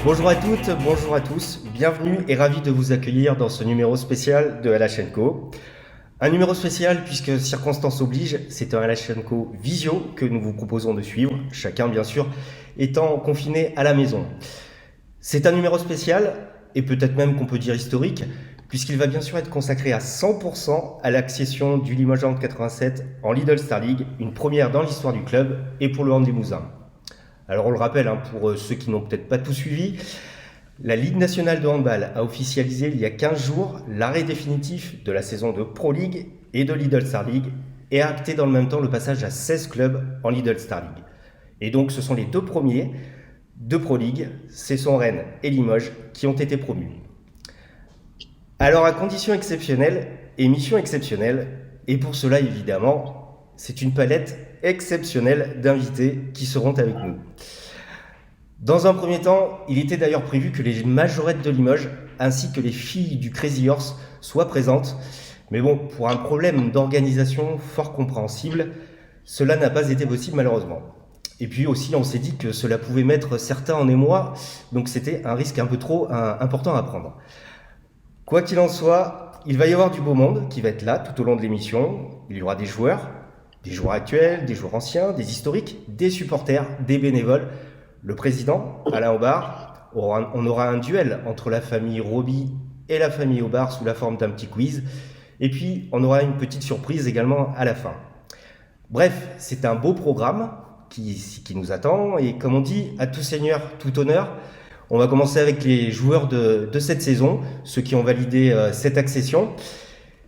Bonjour à toutes, bonjour à tous, bienvenue et ravi de vous accueillir dans ce numéro spécial de LH & Co. Un numéro spécial puisque circonstances oblige, c'est un LH & Co visio que nous vous proposons de suivre, chacun bien sûr étant confiné à la maison. C'est un numéro spécial, et peut-être même qu'on peut dire historique, puisqu'il va bien sûr être consacré à 100% à l'accession du Limoges Hand 87 en Lidl Star League, une première dans l'histoire du club et pour le Hand Limousin. Alors on le rappelle, pour ceux qui n'ont peut-être pas tout suivi, la Ligue nationale de handball a officialisé il y a 15 jours l'arrêt définitif de la saison de Pro League et de Lidl Star League et a acté dans le même temps le passage à 16 clubs en Lidl Star League. Et donc ce sont les deux premiers de Pro League, ce sont Rennes et Limoges, qui ont été promus. Alors à conditions exceptionnelles et mission exceptionnelle, et pour cela évidemment, c'est une palette exceptionnelle d'invités qui seront avec nous. Dans un premier temps, il était d'ailleurs prévu que les majorettes de Limoges ainsi que les filles du Crazy Horse soient présentes. Mais bon, pour un problème d'organisation fort compréhensible, cela n'a pas été possible malheureusement. Et puis aussi, on s'est dit que cela pouvait mettre certains en émoi, donc c'était un risque un peu trop important à prendre. Quoi qu'il en soit, il va y avoir du beau monde qui va être là tout au long de l'émission. Il y aura des joueurs actuels, des joueurs anciens, des historiques, des supporters, des bénévoles. Le président, Alain Aubard, on aura un duel entre la famille Roby et la famille Aubard sous la forme d'un petit quiz. Et puis, on aura une petite surprise également à la fin. Bref, c'est un beau programme qui nous attend. Et comme on dit, à tout seigneur, tout honneur. On va commencer avec les joueurs de cette saison, ceux qui ont validé cette accession.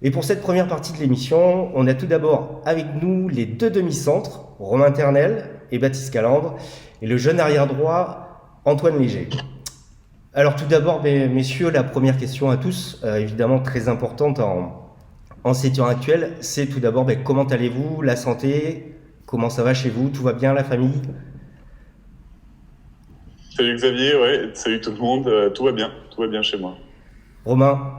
Et pour cette première partie de l'émission, on a tout d'abord avec nous les deux demi-centres, Romain Ternel et Baptiste Calandre, et le jeune arrière-droit, Antoine Léger. Alors tout d'abord, messieurs, la première question à tous, évidemment très importante en ces temps actuels, c'est tout d'abord comment allez-vous, la santé, comment ça va chez vous, tout va bien, la famille ? Salut Xavier, ouais, salut tout le monde, tout va bien chez moi. Romain ?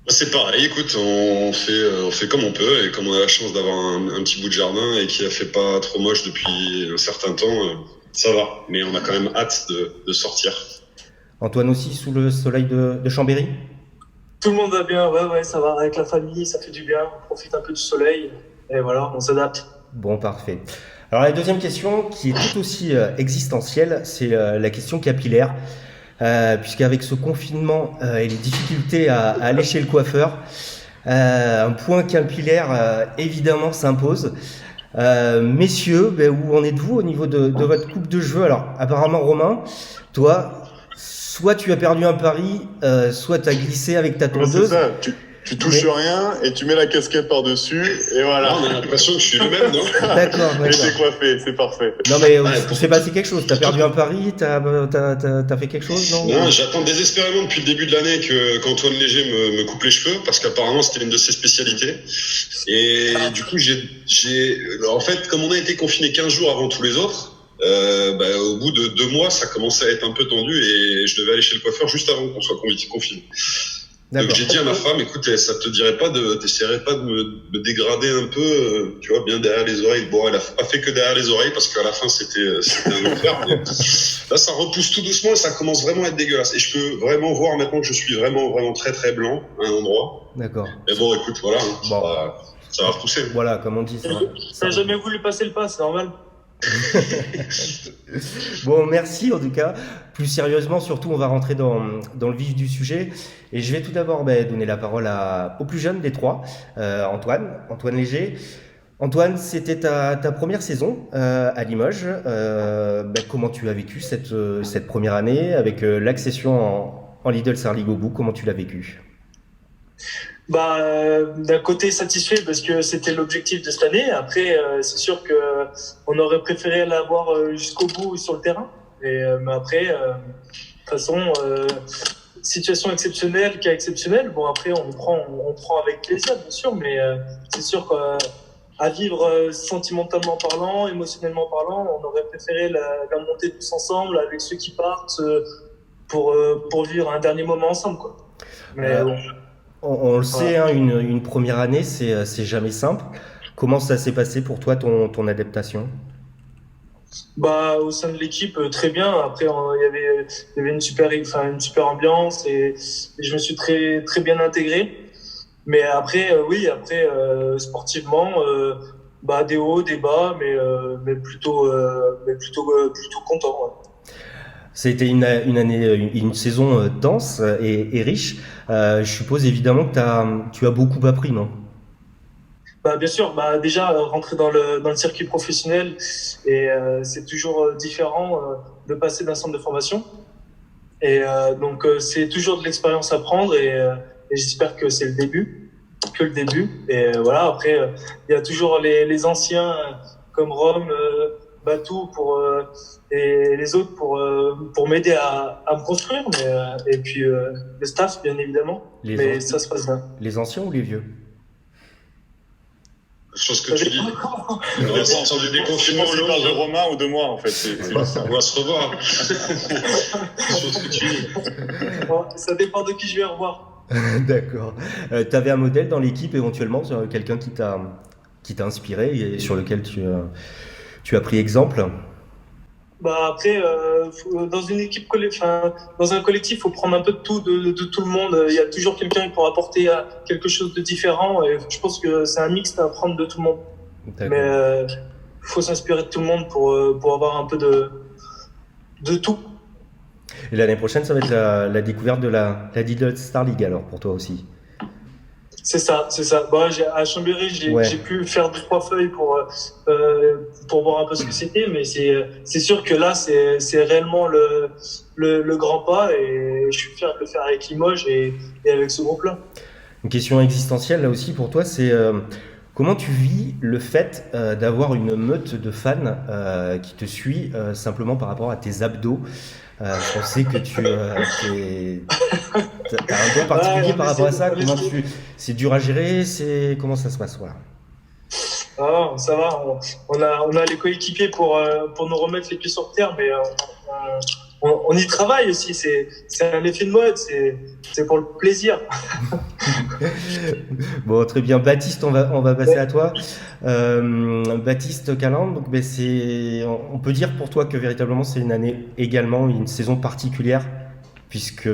C'est pareil, écoute, on fait comme on peut, et comme on a la chance d'avoir un petit bout de jardin et qui a fait pas trop moche depuis un certain temps, ça va. Mais on a quand même hâte de sortir. Antoine aussi, sous le soleil de Chambéry ? Tout le monde va bien, ouais, ça va. Avec la famille, ça fait du bien. On profite un peu du soleil et voilà, on s'adapte. Bon, parfait. Alors la deuxième question, qui est tout aussi existentielle, c'est la question capillaire. Puisqu'avec ce confinement et les difficultés à aller chez le coiffeur, un point capillaire évidemment s'impose. Messieurs, où en êtes-vous au niveau de votre coupe de cheveux ? Alors apparemment Romain, toi, soit tu as perdu un pari, soit tu as glissé avec ta tondeuse. C'est ça, tu touches rien et tu mets la casquette par-dessus et voilà. Non, on a l'impression que je suis le même, non ? D'accord. Et t'es coiffé, c'est parfait. Non mais il s'est passé quelque chose, t'as perdu un pari, t'as fait quelque chose, non ? Non, j'attends désespérément depuis le début de l'année qu'Antoine Léger me coupe les cheveux, parce qu'apparemment c'était une de ses spécialités. Et du coup, en fait, comme on a été confiné 15 jours avant tous les autres, au bout de 2 mois, ça commençait à être un peu tendu et je devais aller chez le coiffeur juste avant qu'on soit confiné. Donc j'ai dit à ma femme, écoute, ça te dirait pas t'essaierais pas de me dégrader un peu, tu vois, bien derrière les oreilles. Bon, elle a pas fait que derrière les oreilles parce qu'à la fin c'était un enfer. Mais là, ça repousse tout doucement et ça commence vraiment à être dégueulasse. Et je peux vraiment voir maintenant que je suis vraiment très très blanc à un endroit. D'accord. Mais bon, écoute, voilà, Bon. ça va repousser. Voilà, comme on dit, ça va. T'as jamais voulu passer le pas, c'est normal. Bon, merci en tout cas. Plus sérieusement, surtout, on va rentrer dans le vif du sujet. Et je vais tout d'abord donner la parole au plus jeune des trois, Antoine Léger. Antoine, c'était ta première saison à Limoges. Comment tu as vécu cette première année avec l'accession en Lidl Star League au bout? Comment tu l'as vécu? D'un côté satisfait parce que c'était l'objectif de cette année. Après, c'est sûr que on aurait préféré l'avoir jusqu'au bout sur le terrain. Mais après, de toute façon, situation exceptionnelle, cas exceptionnel. Bon, après, on prend avec plaisir, bien sûr, mais c'est sûr qu'à vivre sentimentalement parlant, émotionnellement parlant, on aurait préféré la montée tous ensemble avec ceux qui partent pour vivre un dernier moment ensemble, quoi. Mais bon. On le sait, une première année, c'est jamais simple. Comment ça s'est passé pour toi, ton adaptation ? Bah, au sein de l'équipe, très bien. Après, il y avait une super ambiance et je me suis très bien intégré. Mais après, oui, après, sportivement, bah, des hauts, des bas, plutôt content. Ouais. C'était une année, une saison dense et riche. Je suppose évidemment que tu as beaucoup appris, non? Bah, bien sûr, bah, déjà, rentrer dans le circuit professionnel, c'est toujours différent de passer d'un centre de formation. C'est toujours de l'expérience à prendre et j'espère que c'est que le début. Voilà, après, il y a toujours les anciens comme Rome, Batou et les autres pour m'aider à me construire. Et puis le staff, bien évidemment. Mais ça se passe bien. Les anciens ou les vieux? Chose que tu dis. On va sortir du déconfinement. Je parle de Romain ou de moi, en fait. On va se revoir. Chose que tu dis. Ça dépend de qui je vais revoir. D'accord. Tu avais un modèle dans l'équipe éventuellement, quelqu'un qui t'a inspiré et sur lequel tu as pris exemple? Bah après, dans une équipe dans un collectif, faut prendre un peu de tout, de tout le monde. Il y a toujours quelqu'un pour apporter quelque chose de différent. Et je pense que c'est un mix à prendre de tout le monde. D'accord. Mais faut s'inspirer de tout le monde pour avoir un peu de tout. Et l'année prochaine, ça va être la découverte de la Lidl Star League alors pour toi aussi. C'est ça. Bah, à Chambéry, j'ai pu faire 2-3 feuilles pour voir un peu ce que c'était, mais c'est sûr que là, c'est réellement le grand pas et je suis fier de le faire avec Limoges et avec ce groupe-là. Une question existentielle là aussi pour toi, c'est comment tu vis le fait d'avoir une meute de fans qui te suit simplement par rapport à tes abdos? On sait que tu as un don particulier par rapport à ça. C'est dur à gérer, comment ça se passe, voilà. Ah, ça va, on a les coéquipiers pour nous remettre les pieds sur terre, mais on y travaille aussi. C'est un effet de mode, c'est pour le plaisir. Bon, très bien. Baptiste, on va passer à toi. Baptiste Caland, donc, on peut dire pour toi que véritablement c'est une année également, une saison particulière, puisque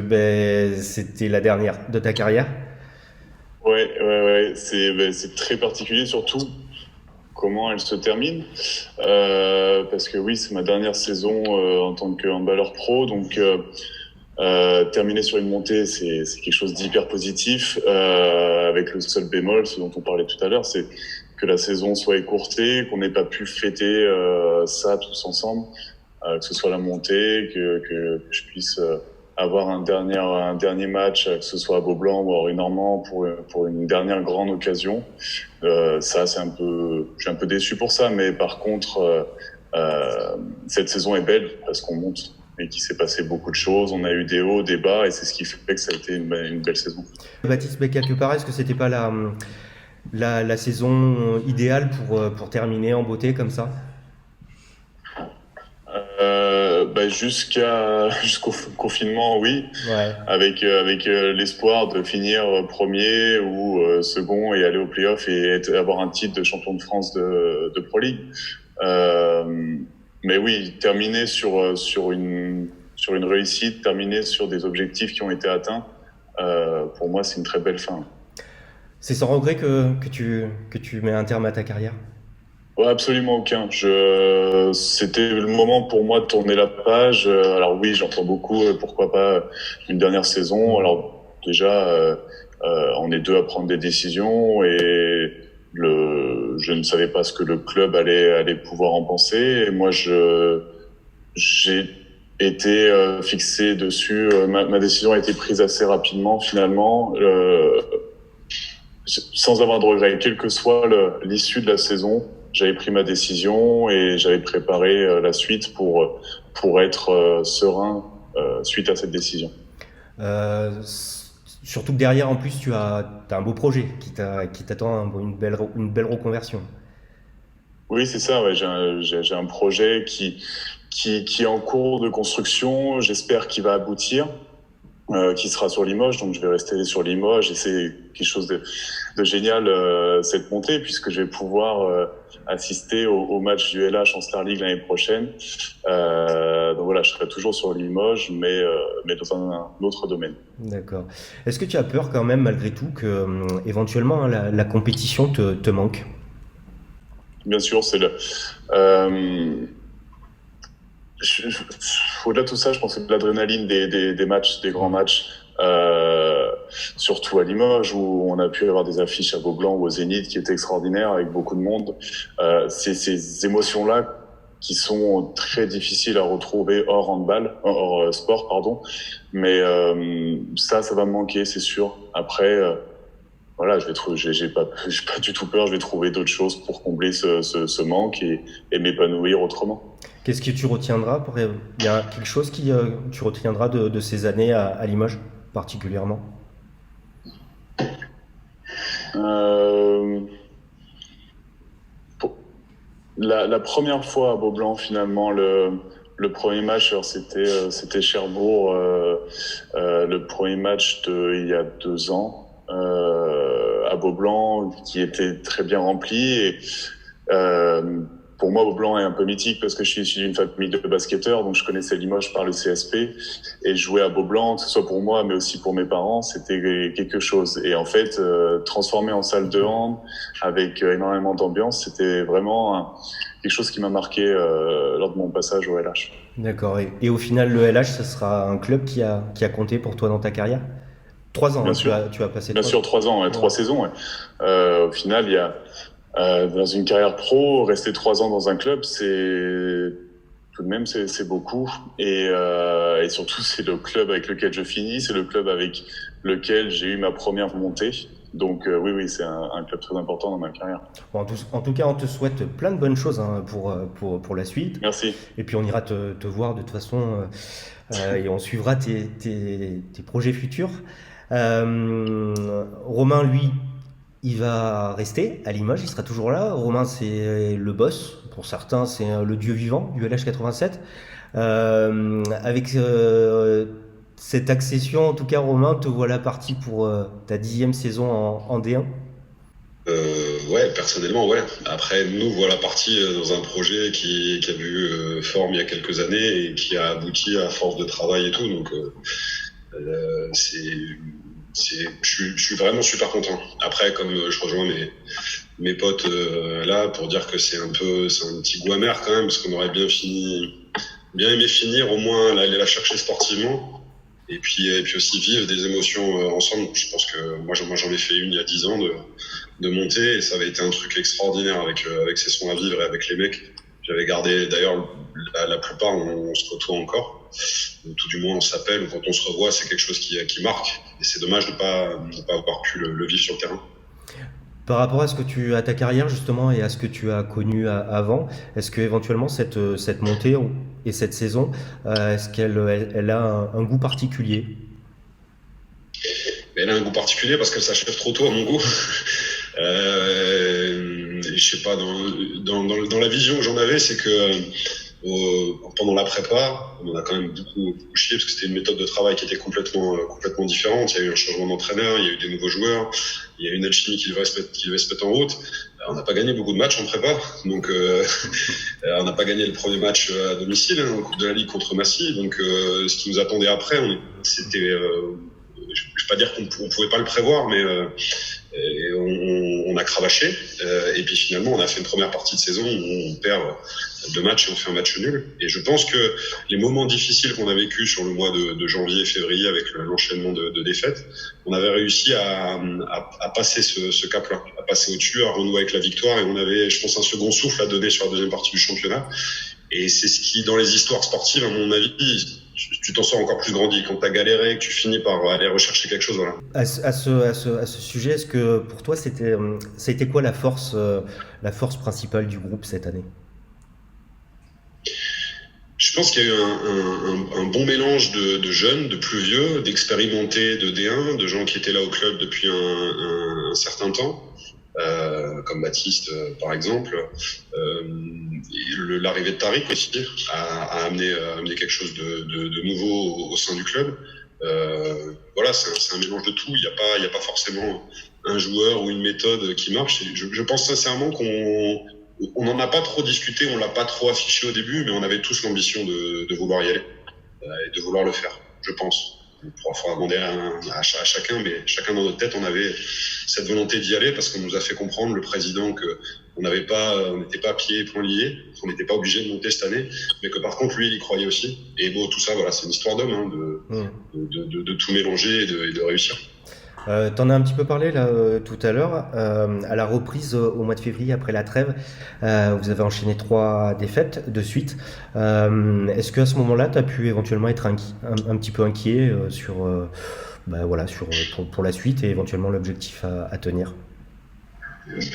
c'était la dernière de ta carrière. Ouais. C'est très particulier, surtout comment elle se termine. Parce que oui, c'est ma dernière saison en tant que handballeur pro, donc terminer sur une montée, c'est quelque chose d'hyper positif, avec le seul bémol, ce dont on parlait tout à l'heure, c'est que la saison soit écourtée, qu'on n'ait pas pu fêter ça tous ensemble, que ce soit la montée, que je puisse avoir un dernier match, que ce soit à Beaublanc ou à Henri-Normand pour une dernière grande occasion. Ça, je suis un peu déçu pour ça, mais par contre, cette saison est belle parce qu'on monte et qu'il s'est passé beaucoup de choses. On a eu des hauts, des bas, et c'est ce qui fait que ça a été une belle saison. Baptiste, quelque part, est-ce que c'était pas la saison idéale pour terminer en beauté comme ça? Jusqu'au confinement, oui. Ouais. Avec l'espoir de finir premier ou second et aller au play-off et avoir un titre de champion de France de Pro League. Mais oui, terminer sur une réussite, terminer sur des objectifs qui ont été atteints, pour moi, c'est une très belle fin. C'est sans regret que tu mets un terme à ta carrière? Ouais, absolument aucun. C'était le moment pour moi de tourner la page. Alors oui, j'entends beaucoup, pourquoi pas une dernière saison. Alors déjà, on est deux à prendre des décisions et je ne savais pas ce que le club allait pouvoir en penser. Et moi, j'ai été fixé dessus. Ma décision a été prise assez rapidement finalement, sans avoir de regrets, quelle que soit l'issue de la saison. J'avais pris ma décision et j'avais préparé la suite pour être serein suite à cette décision. Surtout que derrière, en plus, tu as un beau projet qui t'attend, une belle reconversion. Oui, c'est ça. Ouais. J'ai un projet qui est en cours de construction. J'espère qu'il va aboutir. qui sera sur Limoges, donc je vais rester sur Limoges et c'est quelque chose de génial cette montée puisque je vais pouvoir assister au match du LH en Star League l'année prochaine. Donc voilà, je serai toujours sur Limoges, mais dans un autre domaine. D'accord. Est-ce que tu as peur quand même malgré tout que éventuellement la compétition te manque? Bien sûr, c'est le. Au-delà de tout ça, je pense que c'est de l'adrénaline des matchs, des grands matchs, surtout à Limoges où on a pu avoir des affiches à Beaublanc ou au Zénith qui étaient extraordinaires avec beaucoup de monde. C'est ces émotions-là qui sont très difficiles à retrouver hors handball, hors sport, pardon. Mais ça va me manquer, c'est sûr. Après, voilà, j'ai pas du tout peur. Je vais trouver d'autres choses pour combler ce manque et m'épanouir autrement. Qu'est-ce que tu retiendras il y a quelque chose qui tu retiendras de ces années à Limoges particulièrement? La première fois à Beaublanc, finalement, le premier match, alors c'était Cherbourg, le premier match il y a 2 ans à Beaublanc, qui était très bien rempli. Et pour moi, Beaublanc est un peu mythique parce que je suis issu d'une famille de basketteurs, donc je connaissais Limoges par le CSP. Et jouer à Beaublanc, que ce soit pour moi, mais aussi pour mes parents, c'était quelque chose. Et en fait, transformé en salle de hand, avec énormément d'ambiance, c'était vraiment quelque chose qui m'a marqué lors de mon passage au LH. D'accord. Et au final, le LH, ce sera un club qui a compté pour toi dans ta carrière? 3 ans, Bien hein, sûr. tu as passé Bien sûr, 3 ans, 3 saisons. Au final, il y a dans une carrière pro, rester 3 ans dans un club, c'est tout de même c'est beaucoup. Et surtout, c'est le club avec lequel je finis, c'est le club avec lequel j'ai eu ma première montée. Donc oui, c'est un club très important dans ma carrière. Bon, en tout cas, on te souhaite plein de bonnes choses hein, pour la suite. Merci. Et puis on ira te voir de toute façon et on suivra tes projets futurs. Romain, lui, il va rester à Limoges, il sera toujours là. Romain, c'est le boss. Pour certains, c'est le dieu vivant du LH87. Avec cette accession, en tout cas, Romain, te voilà parti pour ta 10e saison en D1. Ouais, personnellement, ouais. Après, nous voilà partis dans un projet qui a vu forme il y a quelques années et qui a abouti à force de travail et tout. Donc, je suis vraiment super content. Après, comme je rejoins mes potes là pour dire que c'est un petit goût amer quand même, parce qu'on aurait bien aimé finir au moins aller la chercher sportivement et puis aussi vivre des émotions ensemble. Je pense que moi j'en ai fait une il y a 10 ans de monter et ça avait été un truc extraordinaire avec ces sons à vivre et avec les mecs. J'avais gardé d'ailleurs la plupart on se côtoie encore, ou tout du moins on s'appelle, ou quand on se revoit c'est quelque chose qui marque et c'est dommage de pas avoir pu le vivre sur le terrain. Par rapport à ta carrière justement et à ce que tu as connu avant, est-ce que éventuellement cette montée et cette saison, est-ce qu'elle a un goût particulier? Elle a un goût particulier parce qu'elle s'achève trop tôt à mon goût. Je sais pas, dans la vision que j'en avais, c'est que pendant la prépa, on a quand même beaucoup chié parce que c'était une méthode de travail qui était complètement différente. Il y a eu un changement d'entraîneur, il y a eu des nouveaux joueurs, il y a eu une alchimie qui devait se mettre en route. On n'a pas gagné beaucoup de matchs en prépa, donc on n'a pas gagné le premier match à domicile en Coupe de la Ligue contre Massy. Donc ce qui nous attendait après, c'était, je vais pas dire qu'on pouvait pas le prévoir, mais on a cravaché. Et puis finalement, on a fait une première partie de saison où on perd 2 matchs et on fait un match nul. Et je pense que les moments difficiles qu'on a vécu sur le mois de janvier et février avec l'enchaînement de défaites, on avait réussi à passer ce cap-là, à passer au-dessus, à renouer avec la victoire. Et on avait, je pense, un second souffle à donner sur la deuxième partie du championnat. Et c'est ce qui, dans les histoires sportives, à mon avis, tu t'en sors encore plus grandi quand t'as galéré, que tu finis par aller rechercher quelque chose. Voilà. À ce sujet, est-ce que pour toi, ça a été quoi la force principale du groupe cette année? Je pense qu'il y a eu un bon mélange de jeunes, de plus vieux, d'expérimentés de D1, de gens qui étaient là au club depuis un certain temps, comme Baptiste par exemple. L'arrivée de Tariq aussi a amené quelque chose de nouveau au sein du club. Voilà, c'est un mélange de tout. Il y a pas forcément un joueur ou une méthode qui marche. Je pense sincèrement on n'en a pas trop discuté, on l'a pas trop affiché au début, mais on avait tous l'ambition de vouloir y aller et de vouloir le faire, je pense. Il faudra demander à chacun, mais chacun dans notre tête, on avait cette volonté d'y aller parce qu'on nous a fait comprendre, le président, que on n'était pas pieds et poings liés, qu'on n'était pas obligé de monter cette année, mais que par contre, lui, il y croyait aussi. Et bon, tout ça, voilà, c'est une histoire d'homme, de tout mélanger et de réussir. T'en as un petit peu parlé là tout à l'heure. À la reprise au mois de février après la trêve, vous avez enchaîné 3 défaites de suite. Est-ce qu'à ce moment-là, tu as pu éventuellement être un petit peu inquiet pour la suite et éventuellement l'objectif à tenir? Je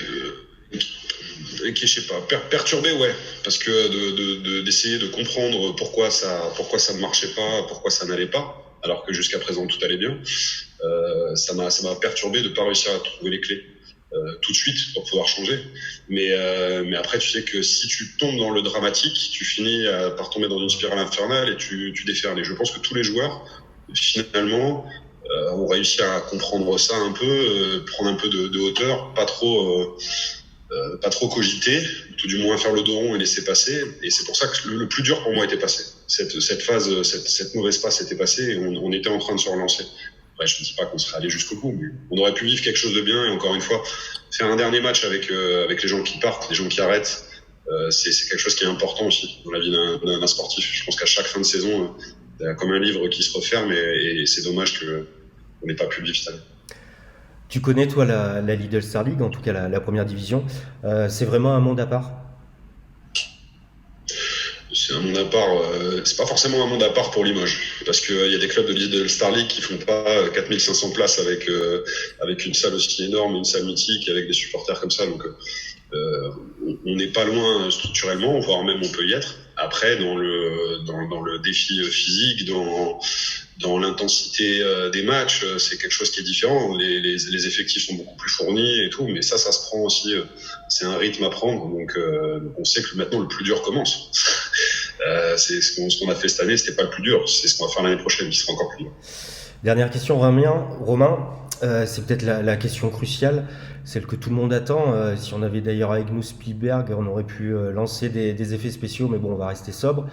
sais pas, perturbé, ouais, parce que d'essayer de comprendre pourquoi ça ne marchait pas, pourquoi ça n'allait pas, alors que jusqu'à présent tout allait bien. Ça m'a perturbé de pas réussir à trouver les clés tout de suite pour pouvoir changer. Mais après, tu sais que si tu tombes dans le dramatique, tu finis par tomber dans une spirale infernale et tu déferles. Et je pense que tous les joueurs, finalement, ont réussi à comprendre ça un peu, prendre un peu de hauteur, pas trop cogiter, tout du moins faire le dos rond et laisser passer. Et c'est pour ça que le plus dur pour moi était passé. Cette phase, cette mauvaise passe était passée et on était en train de se relancer. Ouais, je ne dis pas qu'on serait allé jusqu'au bout, mais on aurait pu vivre quelque chose de bien. Et encore une fois, faire un dernier match avec les gens qui partent, les gens qui arrêtent, c'est quelque chose qui est important aussi dans la vie d'un sportif. Je pense qu'à chaque fin de saison, il y a comme un livre qui se referme et c'est dommage qu'on n'ait pas pu le vivre cette année. Tu connais, toi, la Lidl Star League, en tout cas la première division. C'est vraiment un monde à part? C'est un monde à part. C'est pas forcément un monde à part pour Limoges, parce qu'il y a des clubs de Lidl Star League qui font pas 4500 places avec une salle aussi énorme, une salle mythique, avec des supporters comme ça. Donc, on n'est pas loin structurellement, voire même on peut y être. Après, dans le défi physique, dans l'intensité des matchs, c'est quelque chose qui est différent. Les effectifs sont beaucoup plus fournis et tout, mais ça se prend aussi. C'est un rythme à prendre, donc on sait que maintenant le plus dur commence. C'est ce qu'on a fait cette année, c'était pas le plus dur, c'est ce qu'on va faire l'année prochaine, qui sera encore plus dur. Dernière question, Romain, c'est peut-être la question cruciale, celle que tout le monde attend. Si on avait d'ailleurs avec nous Spielberg, on aurait pu lancer des effets spéciaux, mais bon, on va rester sobre.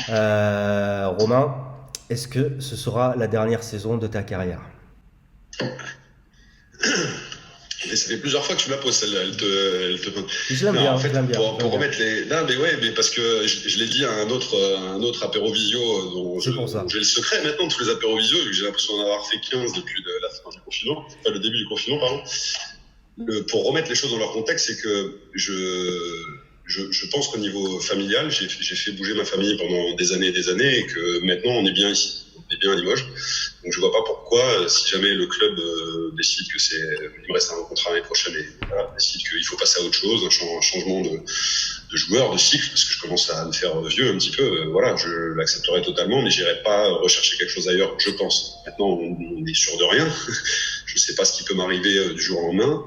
Romain, est-ce que ce sera la dernière saison de ta carrière? Et ça fait plusieurs fois que tu me la poses celle-là. Je l'aime bien. En fait, je l'aime bien. pour remettre les. Non, mais ouais, mais parce que je l'ai dit à un autre apéro visio dont j'ai le secret maintenant de tous les apéros visio, vu que j'ai l'impression d'en avoir fait 15 depuis la fin du confinement, le début du confinement, pardon. Pour remettre les choses dans leur contexte, c'est que je pense qu'au niveau familial, j'ai fait bouger ma famille pendant des années et des années, et que maintenant on est bien ici. On est bien à Limoges. Donc je vois pas pourquoi, si jamais le club décide que il me reste un contrat l'année prochaine et voilà, décide qu'il faut passer à autre chose, un changement de joueur, de cycle, parce que je commence à me faire vieux un petit peu, voilà, je l'accepterai totalement, mais j'irai pas rechercher quelque chose ailleurs, je pense. Maintenant, on est sûr de rien. Je sais pas ce qui peut m'arriver du jour au lendemain.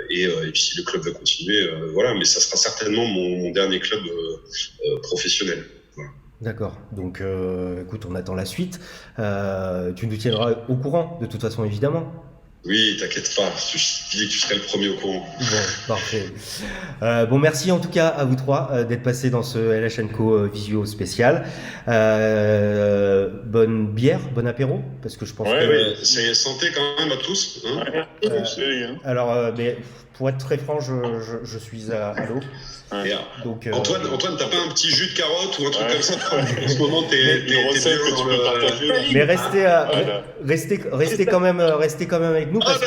Et puis si le club veut continuer, voilà, mais ça sera certainement mon dernier club professionnel. Voilà. D'accord, donc écoute, on attend la suite. Tu nous tiendras au courant, de toute façon, évidemment. Oui, t'inquiète pas, je dis que tu serais le premier au courant. Bon, parfait. Bon, merci en tout cas à vous trois d'être passés dans ce LHNCO Visio spécial. Bonne bière, bon apéro, parce que je pense que... Oui, c'est santé quand même à tous. Hein alors, mais pour être très franc, je suis à l'eau. Ouais. Donc, Antoine, t'as pas un petit jus de carotte ou un truc comme ça? En ce moment, t'es bien dans le... Mais restez quand même avec nous parce que...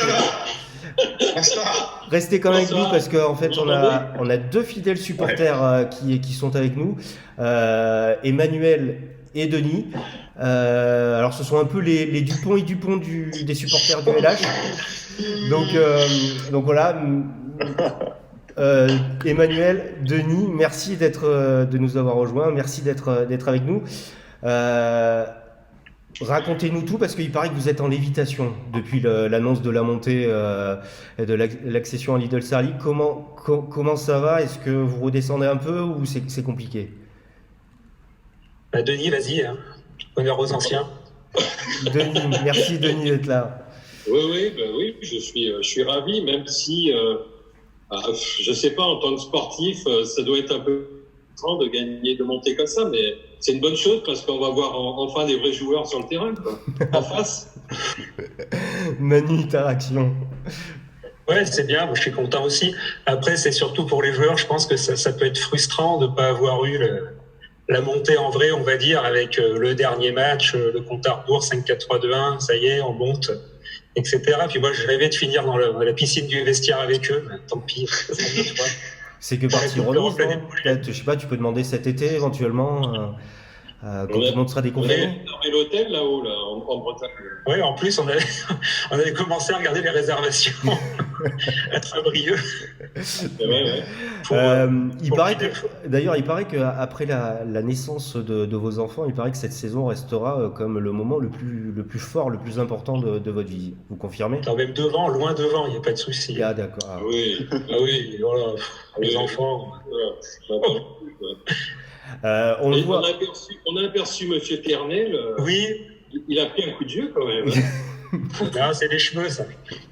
Restez quand même avec nous parce qu'en fait on a 2 fidèles supporters qui sont avec nous, Emmanuel et Denis. Alors ce sont un peu les Dupont et Dupont des supporters du LH. Donc voilà. Emmanuel, Denis, merci de nous avoir rejoints, merci d'être avec nous. Racontez-nous tout parce qu'il paraît que vous êtes en lévitation depuis l'annonce de la montée et de l'accession à Lidl Star League. Comment ça va? Est-ce que vous redescendez un peu ou c'est compliqué? Denis, vas-y, honneur aux anciens. Merci Denis d'être là. Oui, je suis ravi, même si, je sais pas, en tant que sportif, ça doit être un peu frustrant de gagner, de monter comme ça, mais c'est une bonne chose parce qu'on va voir enfin des vrais joueurs sur le terrain, quoi, en face. Manu, ta réaction? Ouais, c'est bien, moi, je suis content aussi. Après, c'est surtout pour les joueurs, je pense que ça peut être frustrant de ne pas avoir eu la montée en vrai, on va dire, avec le dernier match, le compte à rebours 5-4-3-2-1, ça y est, on monte, etc. Puis moi, je rêvais de finir dans la piscine du vestiaire avec eux, mais tant pis. C'est que partie remise, non? Peut-être, je sais pas, tu peux demander cet été éventuellement, quand tout le monde sera déconfiné. On avait l'hôtel là-haut, là, en Bretagne. Oui, en plus, on avait commencé à regarder les réservations à Saint-Brieuc. Ouais. D'ailleurs, il paraît qu'après la naissance de vos enfants, il paraît que cette saison restera comme le moment le plus fort, le plus important de votre vie. Vous confirmez? Non, même devant, loin devant, il n'y a pas de souci. Ah, d'accord. Ah oui, voilà, les enfants. Voilà. On le voit. On a aperçu Monsieur Ternel. Oui. Il a pris un coup de vieux quand même. Non, c'est les cheveux, ça.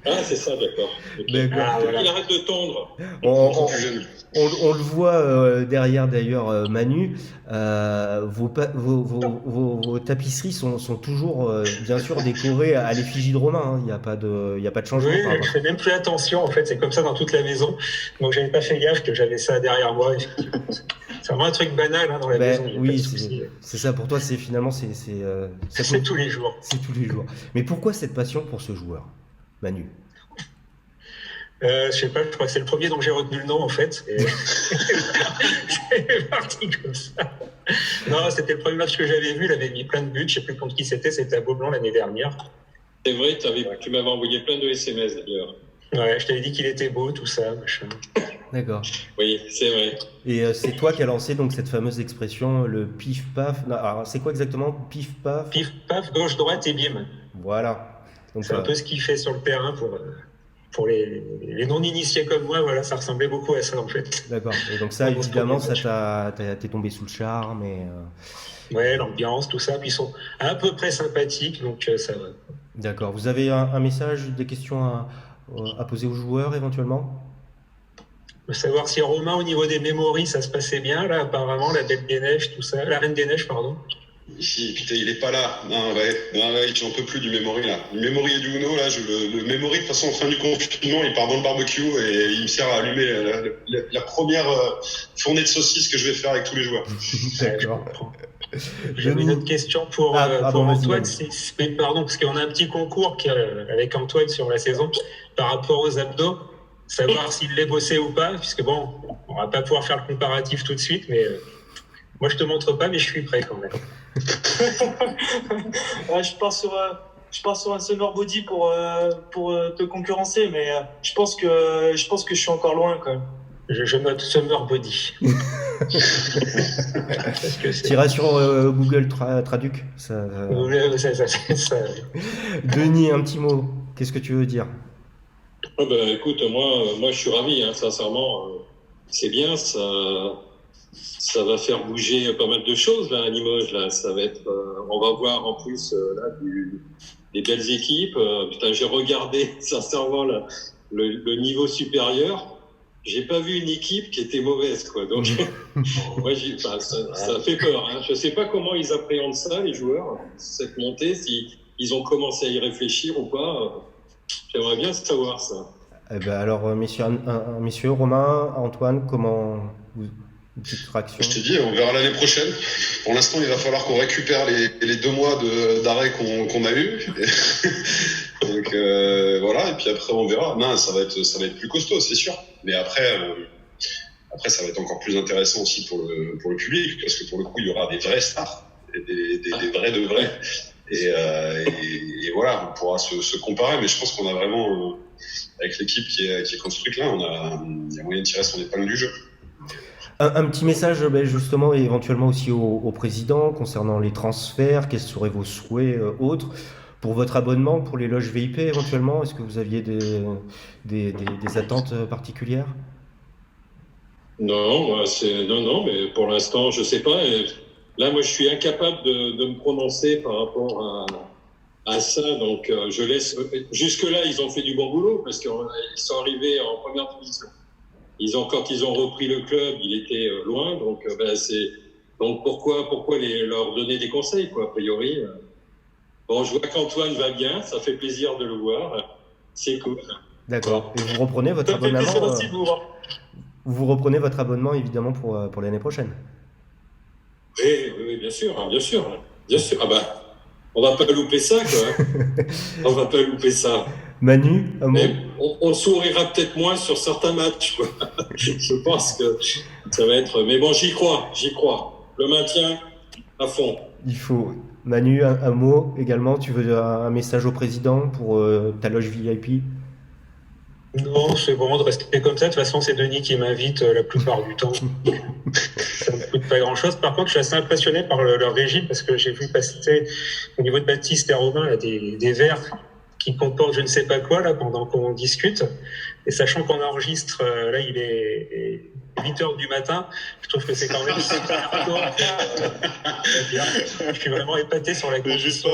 Ah, c'est ça, d'accord. Okay. Voilà. Il arrête de tondre. On le voit derrière d'ailleurs, Manu. Vos tapisseries sont toujours bien sûr décorées à l'effigie de Romain. Hein. Il n'y a pas de changement. Oui, je fais même plus attention. En fait, c'est comme ça dans toute la maison. Donc, j'avais pas fait gaffe que j'avais ça derrière moi. C'est vraiment un truc banal dans la maison. Oui, c'est ça. Pour toi, c'est tous les jours. C'est tous les jours. Mais pourquoi cette passion pour ce joueur, Manu? Je sais pas, je crois que c'est le premier dont j'ai retenu le nom en fait. Et... c'est parti comme ça. Non, c'était le premier match que j'avais vu, il avait mis plein de buts, je sais plus contre qui c'était à Beaublanc l'année dernière. C'est vrai, tu m'avais envoyé plein de SMS d'ailleurs. Ouais, je t'avais dit qu'il était beau, tout ça, machin. D'accord. Oui, c'est vrai. Et c'est toi qui as lancé donc cette fameuse expression, le pif-paf. Alors, c'est quoi exactement? Pif-paf? Pif-paf, gauche-droite et bim. Voilà. Donc, c'est un peu ce qu'il fait sur le terrain pour les non-initiés comme moi, voilà, ça ressemblait beaucoup à ça en fait. D'accord. Et donc ça, évidemment, t'es tombé sous le charme et... Ouais, l'ambiance, tout ça, puis ils sont à peu près sympathiques, donc ça va. D'accord. Vous avez un message, des questions à poser aux joueurs éventuellement? De savoir si Romain, au niveau des mémories, ça se passait bien, là, apparemment, la Belle des Neiges, tout ça, la Reine des Neiges, pardon. Ici, putain, il est pas là. Non, ouais, j'en peux plus du Memory là. Le Memory et du Uno là, le Memory de toute façon en fin du confinement, il part dans le barbecue et il me sert à allumer la première fournée de saucisses que je vais faire avec tous les joueurs. D'accord. J'avais une autre question pour Antoine. Pardon, parce qu'on a un petit concours avec Antoine sur la saison par rapport aux abdos, savoir s'il les bossait ou pas, puisque bon, on va pas pouvoir faire le comparatif tout de suite, mais moi je te montre pas, mais je suis prêt quand même. Je pars sur un summer body pour te concurrencer, mais je pense que je suis encore loin quand même. Je note summer body. Tu iras sur Google Traduc. Ça... Denis, un petit mot. Qu'est-ce que tu veux dire? Écoute, moi je suis ravi, hein, sincèrement. C'est bien, ça va faire bouger pas mal de choses là à Limoges. Là, ça va être, on va voir en plus là des belles équipes. Putain, j'ai regardé sincèrement le niveau supérieur. J'ai pas vu une équipe qui était mauvaise, quoi. Donc, moi, ça fait peur. Hein. Je sais pas comment ils appréhendent ça, les joueurs, cette montée, si ils ont commencé à y réfléchir ou pas. J'aimerais bien savoir ça. Eh ben alors, messieurs, Romain, Antoine, comment une petite réaction? Je t'ai dit, on verra l'année prochaine. Pour l'instant, il va falloir qu'on récupère les 2 mois d'arrêt qu'on a eu. Donc voilà, et puis après on verra. Non, ça va être plus costaud, c'est sûr. Mais après, ça va être encore plus intéressant aussi pour le public, parce que pour le coup, il y aura des vrais stars, des vrais de vrais. Et voilà, on pourra se comparer. Mais je pense qu'on a vraiment, avec l'équipe qui est construite là, il y a moyen de tirer son épingle du jeu. Un petit message justement et éventuellement aussi au président concernant les transferts, quels seraient vos souhaits autres pour votre abonnement, pour les loges VIP éventuellement? Est-ce que vous aviez des attentes particulières? Non, mais pour l'instant je sais pas. Et là, moi je suis incapable de me prononcer par rapport à ça. Donc, je laisse. Jusque-là, ils ont fait du bon boulot parce qu'ils sont arrivés en première division. Quand ils ont repris le club, il était loin. Donc, donc pourquoi leur donner des conseils, quoi, a priori. Bon, je vois qu'Antoine va bien. Ça fait plaisir de le voir. C'est cool. D'accord. Et vous reprenez votre abonnement vous reprenez votre abonnement, évidemment, pour l'année prochaine. Oui, bien sûr. Ah bah, on va pas louper ça, quoi. On va pas louper ça. Manu, un mot. Mais on sourira peut-être moins sur certains matchs, quoi. Je pense que ça va être... Mais bon, j'y crois. Le maintien à fond. Il faut... Manu, un mot également. Tu veux un message au président pour ta loge VIP? Non, c'est bon de rester comme ça. De toute façon, c'est Denis qui m'invite la plupart du temps. Ça me coûte pas grand-chose. Par contre, je suis assez impressionné par leur régime parce que j'ai vu passer au niveau de Baptiste et Romain là, des verres qui comportent je ne sais pas quoi là pendant qu'on discute. Et sachant qu'on enregistre, là, il est 8h du matin, je trouve que c'est quand même super tôt. Je suis vraiment épaté sur la condition.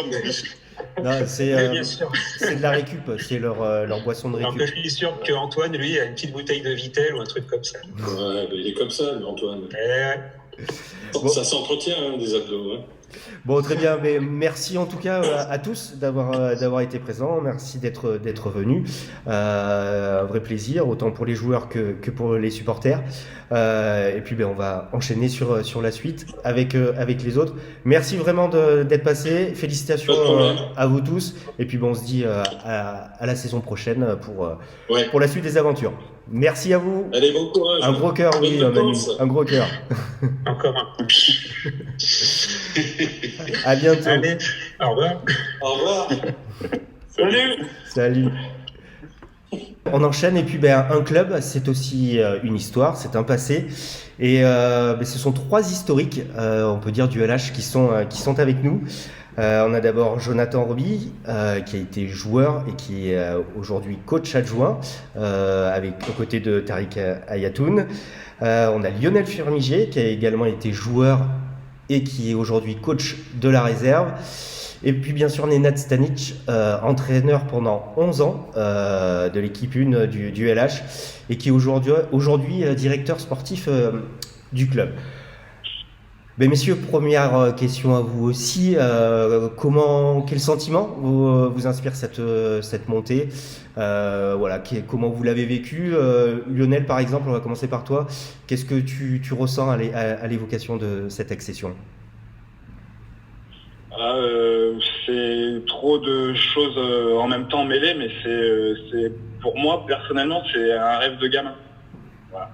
Non, c'est de la récup, c'est leur boisson de récup. Alors que je suis sûr qu'Antoine, lui, a une petite bouteille de Vittel ou un truc comme ça. Ouais, il est comme ça, Antoine. Bon. Ça s'entretient, des abdos. Hein. Bon, très bien, mais merci en tout cas à tous d'avoir été présents, merci d'être venus. Un vrai plaisir, autant pour les joueurs que pour les supporters. Et puis on va enchaîner sur la suite avec les autres. Merci vraiment d'être passé, félicitations à vous tous. Et puis on se dit à la saison prochaine pour la suite des aventures. Merci à vous. Allez, bon courage. Un gros cœur, oui, Manu. Un gros cœur. Encore un. À bientôt. Allez, au revoir. Au revoir. Salut. On enchaîne et puis un club, c'est aussi une histoire, c'est un passé. Et ce sont 3 historiques, on peut dire du LH, qui sont avec nous. On a d'abord Jonathan Roby, qui a été joueur et qui est aujourd'hui coach adjoint, aux côtés de Tariq Ayatoun. On a Lionel Firmigier, qui a également été joueur et qui est aujourd'hui coach de la réserve. Et puis bien sûr Nenad Stanic, entraîneur pendant 11 ans de l'équipe 1 du LH et qui est aujourd'hui directeur sportif du club. Ben, messieurs, première question à vous aussi. Quel sentiment vous inspire cette montée comment vous l'avez vécu Lionel, par exemple, on va commencer par toi. Qu'est-ce que tu ressens à l'évocation de cette accession? C'est trop de choses en même temps mêlées, mais c'est pour moi personnellement c'est un rêve de gamin. Voilà.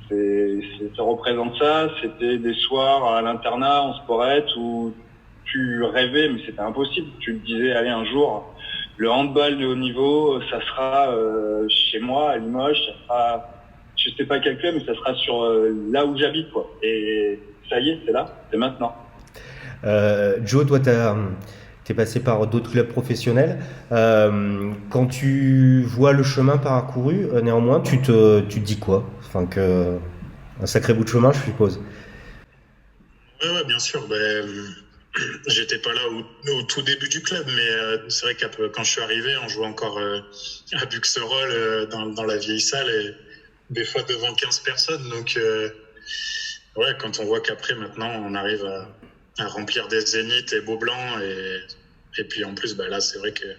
Ça représente ça. C'était des soirs à l'internat en sporette où tu rêvais, mais c'était impossible. Tu te disais allez, un jour le handball de haut niveau, ça sera chez moi à Limoges, ça sera, je sais pas quel club, mais ça sera sur là où j'habite, quoi. Et ça y est, c'est là, c'est maintenant. Joe, toi, t'es passé par d'autres clubs professionnels. Quand tu vois le chemin parcouru, néanmoins, tu te dis quoi? Enfin, un sacré bout de chemin, je suppose. Ouais, bien sûr. J'étais pas là au tout début du club, mais c'est vrai que quand je suis arrivé, on jouait encore à Buxerolles dans la vieille salle et des fois devant 15 personnes. Donc, quand on voit qu'après, maintenant, on arrive à remplir des Zéniths et Beaublanc et puis en plus là c'est vrai qu'il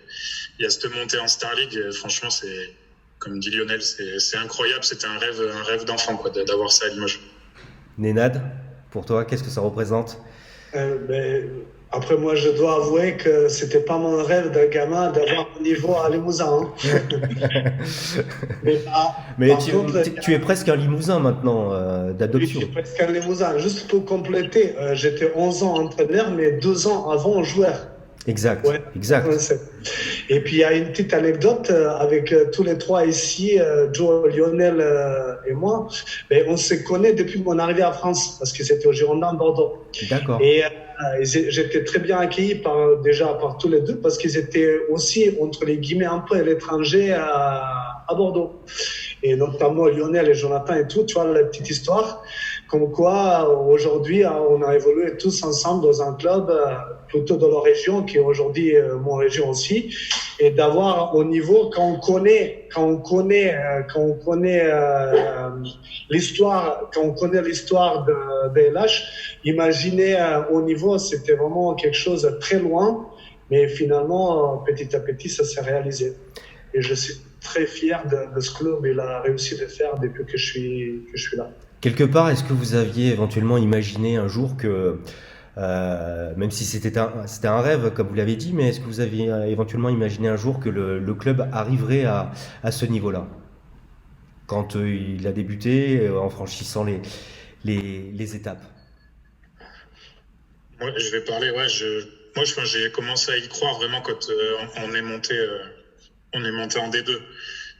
y a cette montée en Star League et franchement c'est comme dit Lionel, c'est incroyable, c'était un rêve d'enfant quoi, d'avoir ça à Limoges. Nenad, pour toi qu'est-ce que ça représente? Après moi je dois avouer que c'était pas mon rêve d'un gamin d'avoir un niveau à Limousin. Mais tu es presque un Limousin maintenant d'adoption. Oui, je suis presque un Limousin. Juste pour compléter, j'étais 11 ans entraîneur, mais 2 ans avant joueur. Exact, ouais. Exact. Et puis il y a une petite anecdote avec tous les 3 ici, Joe, Lionel et moi. Mais on se connaît depuis mon arrivée à France parce que c'était au Girondin Bordeaux. D'accord. Et j'étais très bien accueilli par tous les deux parce qu'ils étaient aussi entre les guillemets un peu à l'étranger à Bordeaux. Et notamment Lionel et Jonathan et tout, tu vois la petite histoire. Comme quoi, aujourd'hui, on a évolué tous ensemble dans un club, plutôt dans la région, qui est aujourd'hui mon région aussi, et d'avoir au niveau, quand on connaît l'histoire, de LH, imaginez au niveau, c'était vraiment quelque chose de très loin, mais finalement, petit à petit, ça s'est réalisé. Et je suis très fier de ce club il a réussi de faire depuis que je suis là. Quelque part, est-ce que vous aviez éventuellement imaginé un jour que, même si c'était un rêve, comme vous l'avez dit, mais est-ce que vous aviez éventuellement imaginé un jour que le club arriverait à ce niveau-là? Quand il a débuté, en franchissant les étapes. Moi, je vais parler, moi, j'ai commencé à y croire vraiment quand on est monté en D2.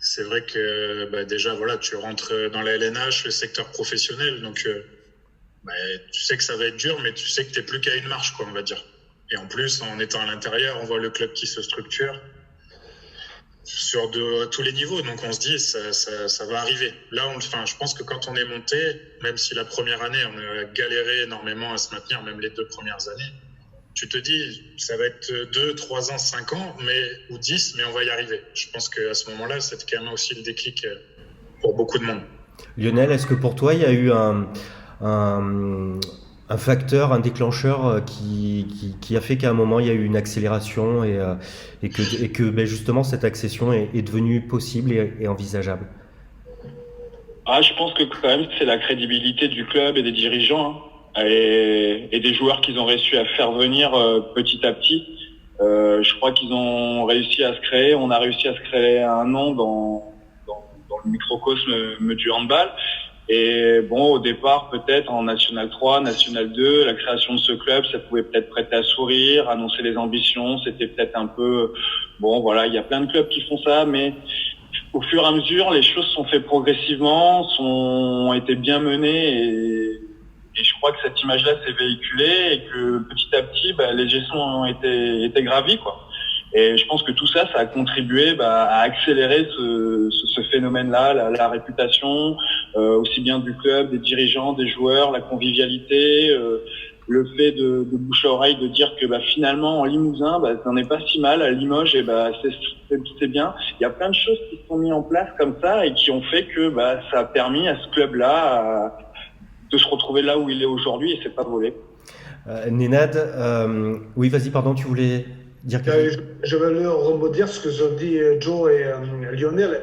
C'est vrai que déjà, voilà, tu rentres dans la LNH, le secteur professionnel, donc tu sais que ça va être dur, mais tu sais que t'es plus qu'à une marche, quoi, on va dire. Et en plus, en étant à l'intérieur, on voit le club qui se structure sur tous les niveaux, donc on se dit ça va arriver. Là, je pense que quand on est monté, même si la première année, on a galéré énormément à se maintenir, même les 2 premières années, tu te dis, ça va être 2, 3 ans, 5 ans, ou 10, mais on va y arriver. Je pense qu'à ce moment-là, c'était quand même aussi le déclic pour beaucoup de monde. Lionel, est-ce que pour toi, il y a eu un facteur, un déclencheur qui a fait qu'à un moment, il y a eu une accélération et que justement, cette accession est devenue possible et envisageable? Je pense que quand même, c'est la crédibilité du club et des dirigeants, hein. Et des joueurs qu'ils ont réussi à faire venir petit à petit. Je crois qu'ils ont réussi à se créer. On a réussi à se créer un nom dans le microcosme du handball. Et bon, au départ, peut-être en National 3, National 2, la création de ce club, ça pouvait peut-être prêter à sourire, annoncer les ambitions. C'était peut-être un peu... Bon, voilà, il y a plein de clubs qui font ça, mais au fur et à mesure, les choses sont faites progressivement, ont été bien menées et je crois que cette image-là s'est véhiculée et que petit à petit, les gestions ont été gravis, quoi. Et je pense que tout ça a contribué à accélérer ce phénomène-là, la réputation, aussi bien du club, des dirigeants, des joueurs, la convivialité, le fait de bouche à oreille de dire que finalement en Limousin, ça n'est pas si mal, à Limoges, et c'est bien. Il y a plein de choses qui se sont mises en place comme ça et qui ont fait que ça a permis à ce club-là de se retrouver là où il est aujourd'hui, et c'est pas volé. Nenad, oui, vas-y, pardon, tu voulais dire quelque chose? Je vais leur rebondir ce que ont dit Joe et Lionel.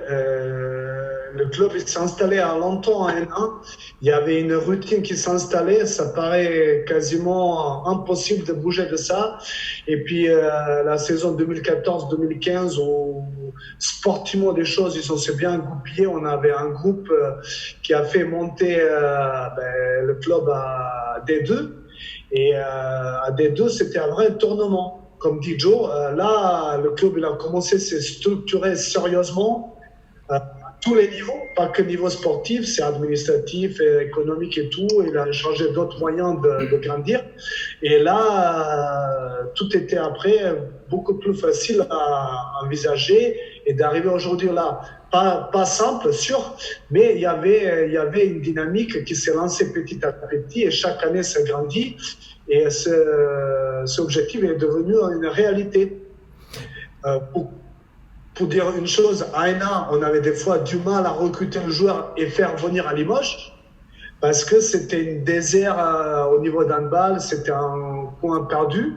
Le club s'est installé à longtemps en N1. Il y avait une routine qui s'installait. Ça paraît quasiment impossible de bouger de ça. Et puis la saison 2014-2015, où sportivement des choses, ils sont bien goupillés. On avait un groupe qui a fait monter le club à D2. Et à D2, c'était un vrai tournement. Comme dit Joe, là, le club il a commencé à se structurer sérieusement à tous les niveaux, pas que niveau sportif, c'est administratif, et économique et tout. Il a changé d'autres moyens de grandir. Et là, tout était après beaucoup plus facile à envisager et d'arriver aujourd'hui là. Pas simple, sûr, mais il y avait une dynamique qui s'est lancée petit à petit et chaque année ça grandit. Et ce objectif est devenu une réalité. Pour dire une chose, à ENA, on avait des fois du mal à recruter le joueur et faire venir à Limoges parce que c'était une désert au niveau d'handball, c'était un point perdu.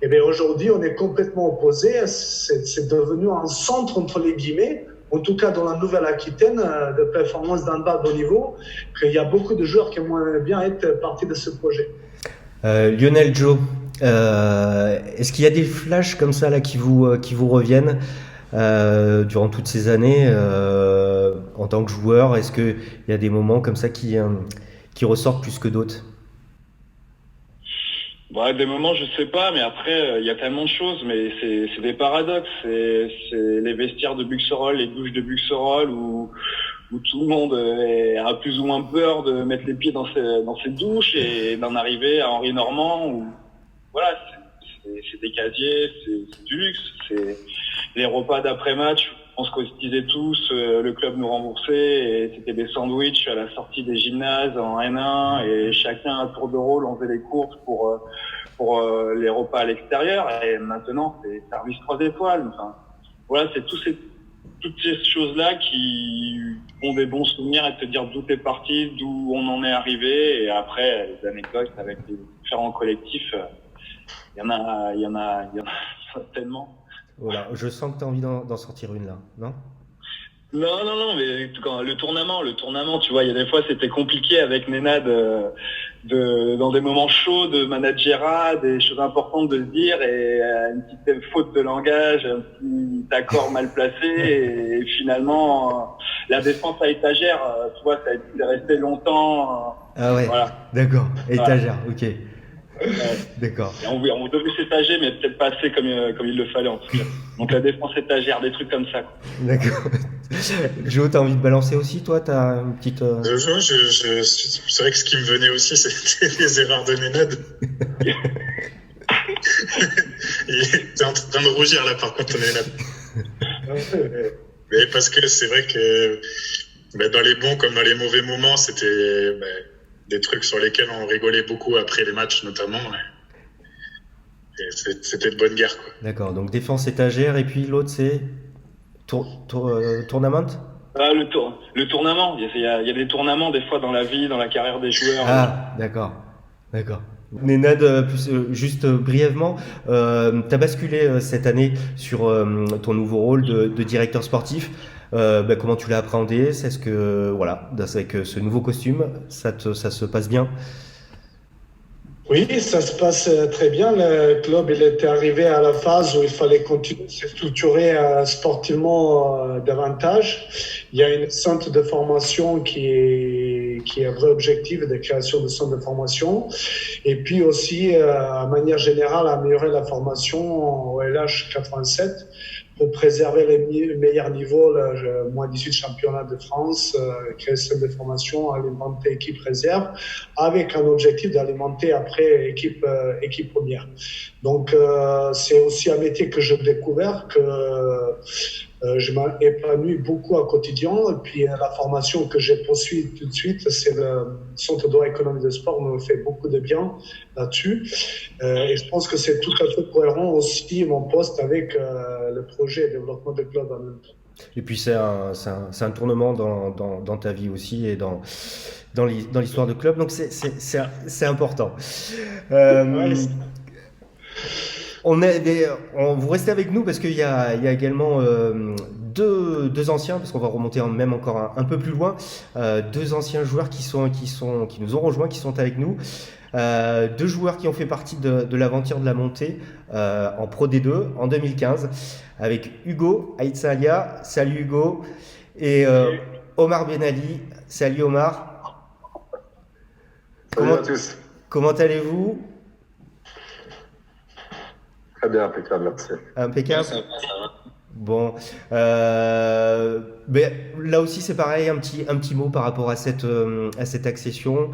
Et bien aujourd'hui, on est complètement opposé. C'est devenu un centre entre les guillemets, en tout cas dans la Nouvelle-Aquitaine, de performance d'handball de haut niveau, qu'il y a beaucoup de joueurs qui aimeraient bien être partie de ce projet. Lionel, Joe, est-ce qu'il y a des flashs comme ça là qui vous reviennent durant toutes ces années en tant que joueur? Est-ce qu'il y a des moments comme ça qui ressortent plus que d'autres? Des moments, je sais pas, mais après, il y a tellement de choses, mais c'est des paradoxes. C'est les vestiaires de Buxerolles, les douches de Buxerolles, où tout le monde a plus ou moins peur de mettre les pieds dans ces douches et d'en arriver à Henri Normand, où c'est des casiers, c'est du luxe. C'est les repas d'après-match on se cotisait tous, le club nous remboursait et c'était des sandwichs à la sortie des gymnases en N1 et chacun à tour de rôle on faisait les courses pour les repas à l'extérieur et maintenant c'est service 3 étoiles. Enfin, voilà, c'est toutes ces choses-là qui ont des bons souvenirs et te dire d'où t'es parti, d'où on en est arrivé et après les anecdotes avec les différents collectifs, il y en a tellement. Voilà, je sens que tu as envie d'en sortir une là, non? Non, mais quand le tournament, tu vois, il y a des fois c'était compliqué avec Nenad dans des moments chauds de managerat, des choses importantes de se dire et une petite faute de langage, un petit accord mal placé et finalement la défense à étagère, tu vois, ça a resté longtemps. Ah ouais, voilà. D'accord, étagère, ok. D'accord. Et on devait s'étager, mais peut-être pas assez comme il le fallait en tout cas. Donc la défense étagère, des trucs comme ça. Quoi. D'accord. Joe, t'as envie de balancer aussi, toi? T'as une petite... C'est vrai que ce qui me venait aussi, c'était les erreurs de Nenad. T'es en train de rougir là, par contre, Nenad. Mais parce que c'est vrai que dans les bons comme dans les mauvais moments, c'était des trucs sur lesquels on rigolait beaucoup après les matchs notamment. Et c'était de bonne guerre, quoi. D'accord, donc défense étagère et puis l'autre c'est tournament? Le tournament, il y a des tournaments des fois dans la vie, dans la carrière des joueurs. Ah, d'accord. Nenad, juste brièvement, t'as basculé cette année sur ton nouveau rôle de directeur sportif. Comment tu l'as appréhendé? Est-ce que, voilà, avec ce nouveau costume, ça se passe bien? Oui, ça se passe très bien. Le club, il était arrivé à la phase où il fallait continuer de se structurer sportivement davantage. Il y a une centre de formation qui est un vrai objectif de création de centre de formation. Et puis aussi, à manière générale, améliorer la formation au LH 87 pour préserver les meilleurs niveaux, le moins 18 championnat de France, créer centre de formation, alimenter équipe réserve, avec un objectif d'alimenter après équipe première. Donc c'est aussi un métier que j'ai découvert, que je m'épanouis beaucoup au quotidien. Et puis la formation que j'ai poursuivie tout de suite, c'est le Centre de droit économique de sport, me fait beaucoup de bien là-dessus. Et je pense que c'est tout à fait cohérent aussi mon poste avec le projet de développement de club en même temps. Et puis c'est un tournement dans ta vie aussi et dans l'histoire de club, donc c'est important. Vous restez avec nous parce qu'il y a également deux anciens, parce qu'on va remonter même encore un peu plus loin, deux anciens joueurs qui nous ont rejoints, qui sont avec nous. Deux joueurs qui ont fait partie de l'aventure de la montée en Pro D2 en 2015 avec Hugo Aïtsalia, salut Hugo, et Omar Benali, salut Omar. Salut à tous. Comment allez-vous? Très bien, impeccable, merci. Impeccable. Ça va. Bon, là aussi c'est pareil, un petit mot par rapport à cette accession.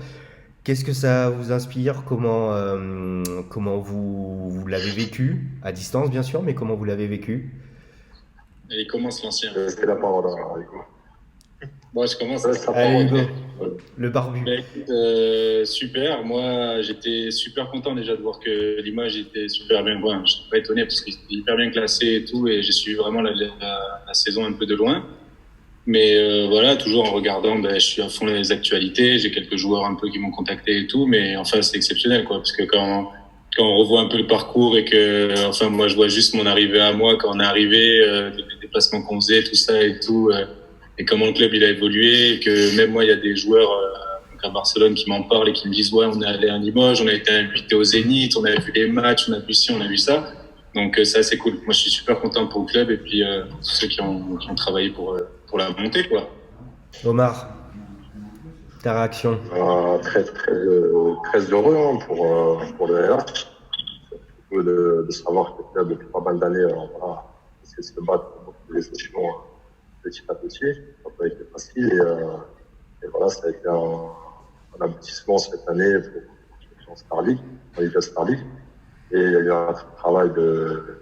Qu'est-ce que ça vous inspire? Comment vous l'avez vécu? À distance, bien sûr, mais comment vous l'avez vécu? Allez, commence l'ancien. C'est la parole à Hugo. Bon, je commence. Allez, Hugo, le barbu. Écoute, super. Moi, j'étais super content déjà de voir que l'image était super bien. Bon, je suis pas étonné parce que c'était hyper bien classé et tout, et j'ai suivi vraiment la saison un peu de loin. Mais voilà, toujours en regardant, je suis à fond les actualités. J'ai quelques joueurs un peu qui m'ont contacté et tout, mais enfin c'est exceptionnel, quoi, parce que quand on revoit un peu le parcours et que, enfin moi je vois juste mon arrivée à moi quand on est arrivé, les déplacements qu'on faisait, tout ça et tout, et comment le club il a évolué, et que même moi il y a des joueurs à Barcelone qui m'en parlent et qui me disent ouais on est allé à Limoges, on a été invité au Zénith, on a vu les matchs, on a vu ci, on a vu ça. Donc ça c'est cool. Moi je suis super content pour le club et puis pour tous ceux qui ont travaillé pour la montée, quoi. Omar, ta réaction? Très heureux hein, pour le LH. De savoir que le club depuis pas mal d'années essaie de se battre pour les échelons petit à petit. Ça n'a pas été facile et voilà, ça a été un aboutissement cette année en Star League, en Liga Star League. Et il y a eu un travail de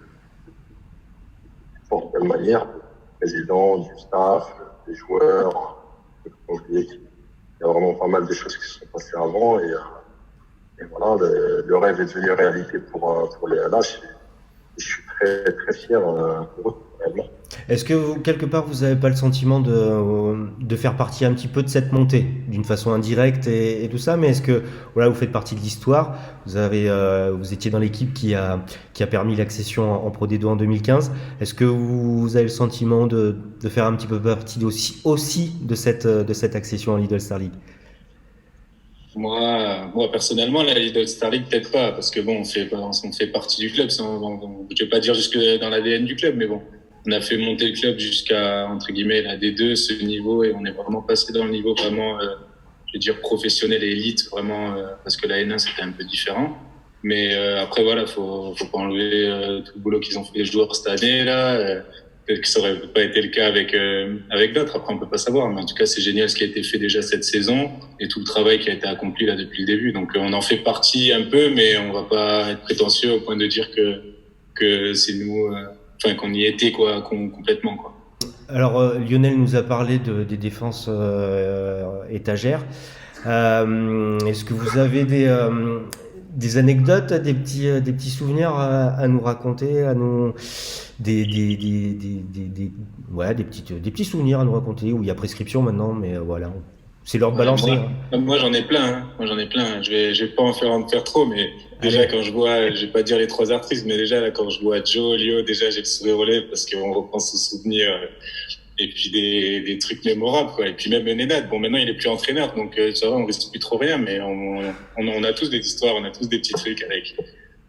forte manière pour président, du staff, des joueurs. Donc, il y a vraiment pas mal de choses qui se sont passées avant et voilà, le rêve est devenu réalité pour les LH. Je suis très, très fier pour eux, réellement. Est-ce que quelque part vous n'avez pas le sentiment de faire partie un petit peu de cette montée, d'une façon indirecte et tout ça, mais est-ce que voilà, vous faites partie de l'histoire, vous étiez dans l'équipe qui a permis l'accession en Pro D2 en 2015, est-ce que vous avez le sentiment de faire un petit peu partie aussi de cette accession en Lidl Star League? Moi, personnellement, la Lidl Star League, peut-être pas, parce que bon, on fait partie du club, je vais pas dire jusque dans l'ADN du club, mais bon, on a fait monter le club jusqu'à, entre guillemets, la D2, ce niveau, et on est vraiment passé dans le niveau vraiment, je veux dire, professionnel et élite, vraiment, parce que la N1, c'était un peu différent. Mais après, voilà, faut pas enlever tout le boulot qu'ils ont fait les joueurs cette année, là. Peut-être que ça aurait pas été le cas avec d'autres. Après, on peut pas savoir. Mais en tout cas, c'est génial ce qui a été fait déjà cette saison et tout le travail qui a été accompli là depuis le début. Donc, on en fait partie un peu, mais on va pas être prétentieux au point de dire que c'est nous, qu'on y était, quoi, complètement, quoi. Alors, Lionel nous a parlé des défenses étagères. Est-ce que vous avez des anecdotes, des petits souvenirs à nous raconter, des petits souvenirs à nous raconter où il y a prescription maintenant, mais voilà, c'est l'heure de balancer. Moi, j'en ai plein. Je vais pas en faire trop, mais déjà quand je vois, je vais pas dire les 3 artistes, mais déjà là quand je vois Joe, Lio, déjà j'ai le sourire aux lèvres parce qu'on repense aux souvenirs et puis des trucs mémorables, quoi. Et puis même Nenad, bon maintenant il est plus entraîneur, donc ça va, on risque plus trop rien, mais on a tous des histoires, on a tous des petits trucs avec.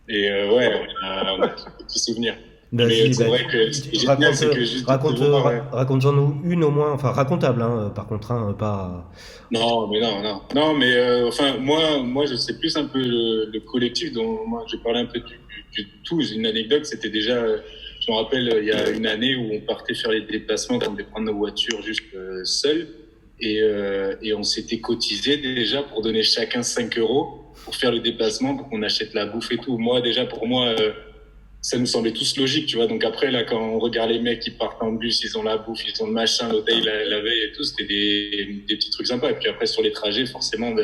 Et ouais, on a tous des petits souvenirs. Mais c'est vrai que ce qui est génial, c'est que juste raconte-en-nous une au moins, enfin racontable, hein, par contre, hein, pas. Non, mais enfin moi je sais plus un peu le collectif dont moi j'ai parlé un peu du tout. Une anecdote, c'était déjà, je me rappelle, il y a une année où on partait faire les déplacements, on devait prendre nos voitures juste seuls, et on s'était cotisé déjà pour donner chacun 5 € pour faire le déplacement, pour qu'on achète la bouffe et tout. Pour moi, ça nous semblait tous logique, tu vois. Donc après, là, quand on regarde les mecs qui partent en bus, ils ont la bouffe, ils ont le machin, l'hôtel la veille et tout, c'était des petits trucs sympas. Et puis après, sur les trajets, forcément,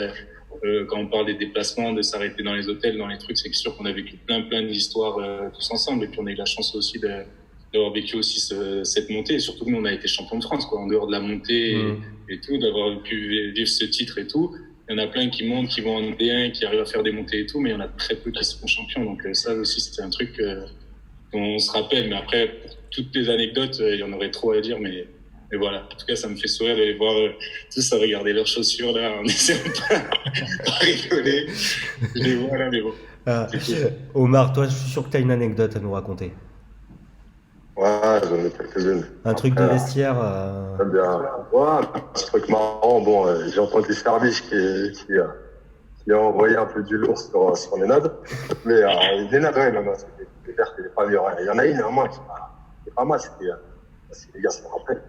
quand on parle des déplacements, de s'arrêter dans les hôtels, dans les trucs, c'est sûr qu'on a vécu plein d'histoires tous ensemble. Et puis on a eu la chance aussi d'avoir vécu aussi cette montée. Et surtout, nous, on a été champion de France, quoi, en dehors de la montée et tout, d'avoir pu vivre ce titre et tout. Il y en a plein qui montent, qui vont en D1, qui arrivent à faire des montées et tout, mais il y en a très peu qui se font champions. Donc ça aussi, c'était un truc dont on se rappelle. Mais après, pour toutes les anecdotes, il y en aurait trop à dire. Mais voilà, en tout cas, ça me fait sourire de les voir tous à regarder leurs chaussures là, en essayant pas rigoler. Je les vois là, mais bon. Omar, toi, je suis sûr que tu as une anecdote à nous raconter. Ouais, j'en ai quelques-unes. Un truc de vestiaire. Bien. Ouais, un petit truc marrant. Bon, j'ai entendu Service qui a envoyé un peu du lourd sur Nenad. Mais Nenad, ouais, non, c'est clair qu'il est pas vieux. Il y en a une, moi, qui est pas mal. C'était, si les gars se rappellent,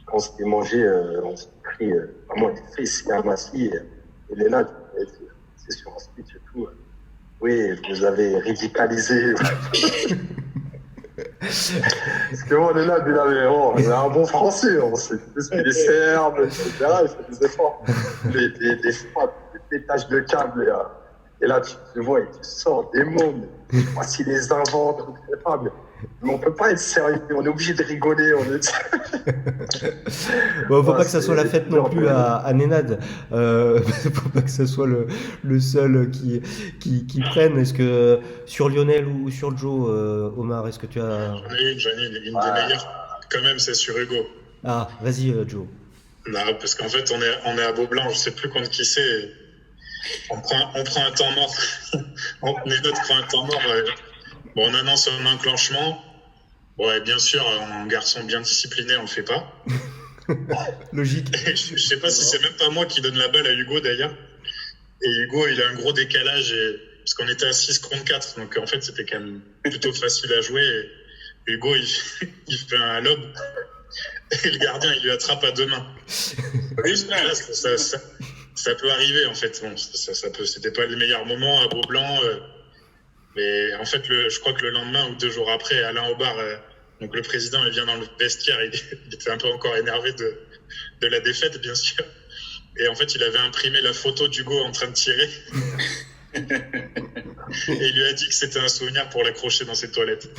quand on s'était mangé, on s'est pris vraiment des frites, Yamassi et Nenad, c'est sur un speech et tout. Oui, vous avez radicalisé. Parce que moi, Nenad, il a un bon français, on sait plus qu'il est serbe, etc. Il fait des efforts. Des frappes, des pétages de câbles. Et là, tu vois, il te sort des mots. Je ne sais pas s'il les invente, je ne sais pas, mais on ne peut pas être sérieux. On est obligé de rigoler. Bon, faut pas que ça soit la fête non plus à Nenad. Faut pas que ça soit le seul qui prenne. Est-ce que sur Lionel ou sur Joe, Omar, est-ce que tu as... J'en ai une des meilleures. Quand même, c'est sur Hugo. Ah, vas-y, Joe. Non, parce qu'en fait, on est à Beaublanc. Je sais plus contre qui c'est. On prend un temps mort. Nenad prend un temps mort. Bon, on annonce un enclenchement. Ouais, bien sûr, un garçon bien discipliné, on le fait pas. Logique. Je sais pas si c'est même pas moi qui donne la balle à Hugo d'ailleurs. Et Hugo, il a un gros décalage parce qu'on était à 6 contre 4. Donc en fait, c'était quand même plutôt facile à jouer. Et Hugo, il fait un lob. Et le gardien, il lui attrape à 2 mains. Oui, ça peut arriver en fait. Bon, c'était pas le meilleur moment à Beaublanc. Mais en fait, je crois que le lendemain ou 2 jours après, Alain Aubard Donc le président, il vient dans le vestiaire, il était un peu encore énervé de la défaite, bien sûr. Et en fait, il avait imprimé la photo d'Hugo en train de tirer. Et il lui a dit que c'était un souvenir pour l'accrocher dans ses toilettes.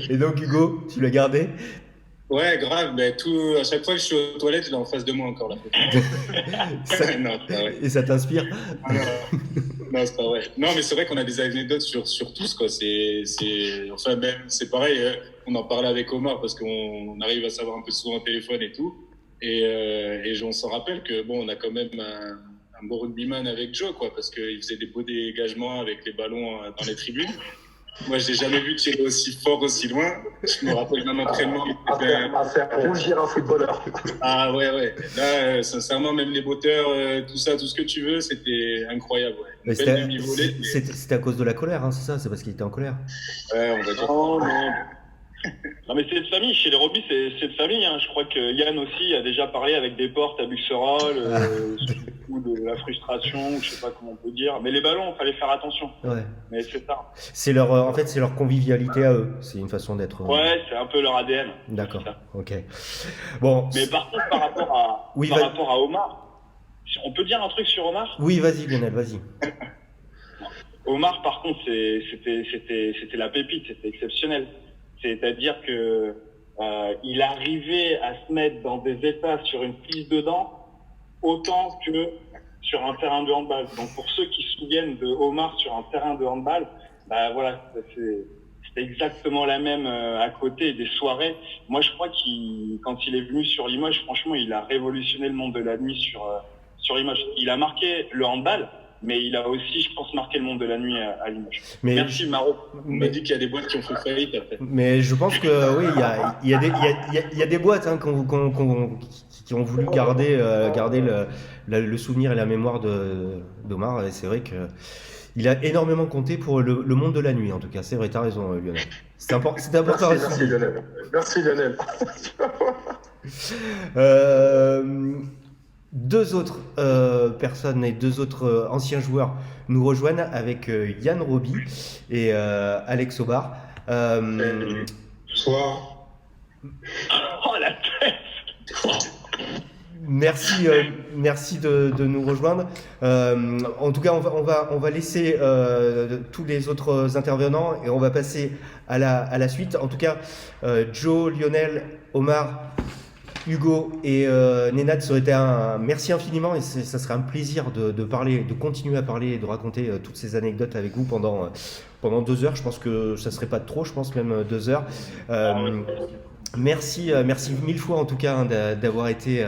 Et donc Hugo, tu l'as gardé? Ouais, grave. Mais à chaque fois que je suis aux toilettes, je l'ai en face de moi encore la photo. Non, c'est pas vrai. Et ça t'inspire? Non, c'est pas vrai. Non, mais c'est vrai qu'on a des anecdotes sur tous, quoi. Enfin, même, c'est pareil. On en parlait avec Omar parce qu'on arrive à savoir un peu souvent au téléphone et tout. Et on s'en rappelle que bon, on a quand même un bon rugbyman avec Joe, quoi, parce qu'il faisait des beaux dégagements avec les ballons dans les tribunes. Moi, je n'ai jamais vu tirer aussi fort, aussi loin. Je me rappelle d'un entraînement. Faire rougir un footballeur. Ah ouais. Là, sincèrement, même les batteurs, tout ça, tout ce que tu veux, c'était incroyable. Ouais. Mais c'était à cause de la colère, hein, c'est ça? C'est parce qu'il était en colère? Ouais, on va dire. Non, mais c'est de famille. Chez les rugby, c'est de famille. Hein. Je crois que Yann aussi a déjà parlé avec des portes à Buxerolles, de la frustration, je sais pas comment on peut dire. Mais les ballons, il fallait faire attention. Ouais. Mais c'est ça. C'est en fait, c'est leur convivialité à eux. C'est une façon d'être. Ouais, c'est un peu leur ADN. D'accord. Ok. Bon. Mais par contre, par rapport à Omar, on peut dire un truc sur Omar? Oui, vas-y, Lionel, vas-y. Omar, par contre, c'était la pépite, c'était exceptionnel. C'est-à-dire que il arrivait à se mettre dans des états sur une piste de dents autant que sur un terrain de handball. Donc pour ceux qui se souviennent de Omar sur un terrain de handball, bah voilà, c'était exactement la même à côté des soirées. Moi je crois quand il est venu sur Limoges, franchement, il a révolutionné le monde de la nuit sur Limoges. Il a marqué le handball, mais il a aussi, je pense, marqué le monde de la nuit à Limoges. Merci Maro. On m'a dit qu'il y a des boîtes qui ont fait faillite après. Mais je pense que oui, il y a des boîtes hein, qui ont voulu garder le souvenir et la mémoire d'Omar. Et c'est vrai que il a énormément compté pour le monde de la nuit, en tout cas. C'est vrai, t'as raison, Lionel. C'est important. Merci Lionel. Merci Lionel. Deux autres personnes et deux autres anciens joueurs nous rejoignent avec Yann Roby et Alex Aubard. Bonsoir. Oh la tête. Merci de nous rejoindre. En tout cas, on va laisser tous les autres intervenants et on va passer à la suite. En tout cas, Joe, Lionel, Omar, Hugo et Nenad, ça aurait été merci infiniment et ça serait un plaisir de parler, de continuer à parler et de raconter toutes ces anecdotes avec vous pendant 2 heures. Je pense que ça serait pas trop, je pense même 2 heures. Merci mille fois en tout cas hein, d'avoir été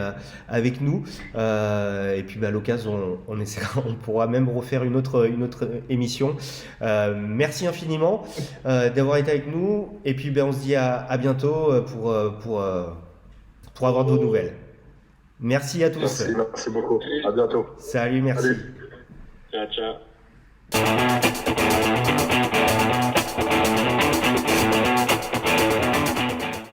avec nous. Et puis à l'occasion, on pourra même refaire une autre émission. Merci infiniment d'avoir été avec nous. Et puis on se dit à bientôt pour avoir de vos nouvelles. Merci à tous. Merci beaucoup. À bientôt. Salut, merci. Salut. Ciao.